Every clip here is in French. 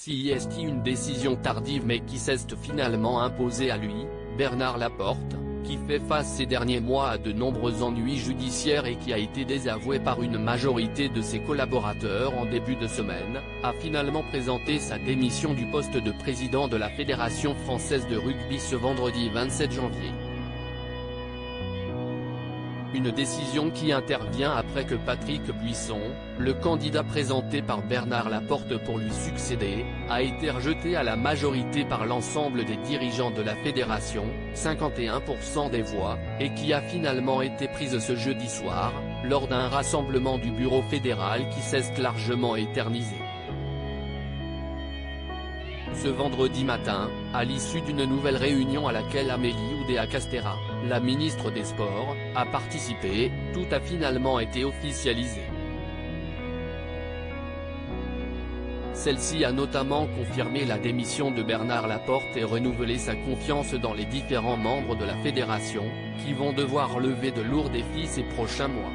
Si est une décision tardive mais qui s'est finalement imposée à lui, Bernard Laporte, qui fait face ces derniers mois à de nombreux ennuis judiciaires et qui a été désavoué par une majorité de ses collaborateurs en début de semaine, a finalement présenté sa démission du poste de président de la Fédération française de rugby ce vendredi 27 janvier. Une décision qui intervient après que Patrick Buisson, le candidat présenté par Bernard Laporte pour lui succéder, a été rejeté à la majorité par l'ensemble des dirigeants de la fédération, 51% des voix, et qui a finalement été prise ce jeudi soir, lors d'un rassemblement du bureau fédéral qui s'est largement éternisé. Ce vendredi matin, à l'issue d'une nouvelle réunion à laquelle Amélie Oudéa-Castéra, la ministre des Sports, a participé, tout a finalement été officialisé. Celle-ci a notamment confirmé la démission de Bernard Laporte et renouvelé sa confiance dans les différents membres de la fédération, qui vont devoir relever de lourds défis ces prochains mois.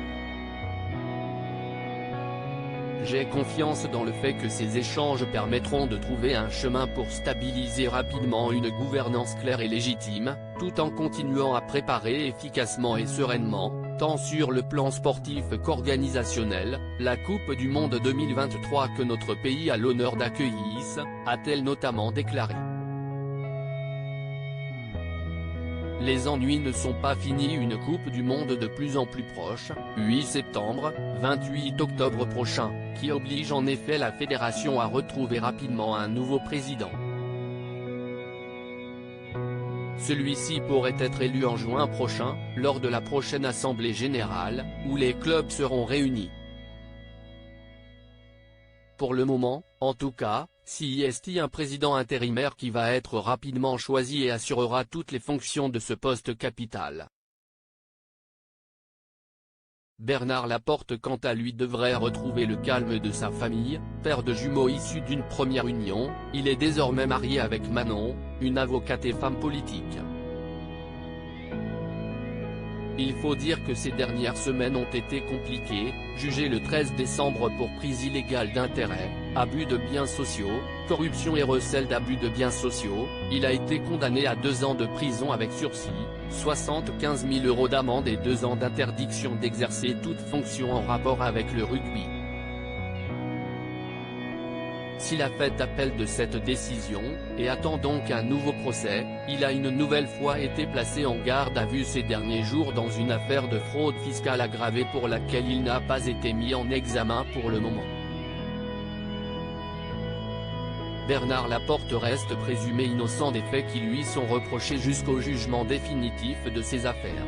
J'ai confiance dans le fait que ces échanges permettront de trouver un chemin pour stabiliser rapidement une gouvernance claire et légitime, tout en continuant à préparer efficacement et sereinement, tant sur le plan sportif qu'organisationnel, la Coupe du Monde 2023 que notre pays a l'honneur d'accueillir, a-t-elle notamment déclaré. Les ennuis ne sont pas finis. Une Coupe du Monde de plus en plus proche, 8 septembre, 28 octobre prochain, qui oblige en effet la fédération à retrouver rapidement un nouveau président. Celui-ci pourrait être élu en juin prochain, lors de la prochaine assemblée générale, où les clubs seront réunis. Pour le moment, en tout cas, si est un président intérimaire qui va être rapidement choisi et assurera toutes les fonctions de ce poste capital. Bernard Laporte quant à lui devrait retrouver le calme de sa famille, père de jumeaux issus d'une première union, il est désormais marié avec Manon, une avocate et femme politique. Il faut dire que ces dernières semaines ont été compliquées, jugé le 13 décembre pour prise illégale d'intérêt, abus de biens sociaux, corruption et recel d'abus de biens sociaux, il a été condamné à 2 ans de prison avec sursis, 75 000 € d'amende et 2 ans d'interdiction d'exercer toute fonction en rapport avec le rugby. S'il a fait appel de cette décision, et attend donc un nouveau procès, il a une nouvelle fois été placé en garde à vue ces derniers jours dans une affaire de fraude fiscale aggravée pour laquelle il n'a pas été mis en examen pour le moment. Bernard Laporte reste présumé innocent des faits qui lui sont reprochés jusqu'au jugement définitif de ces affaires.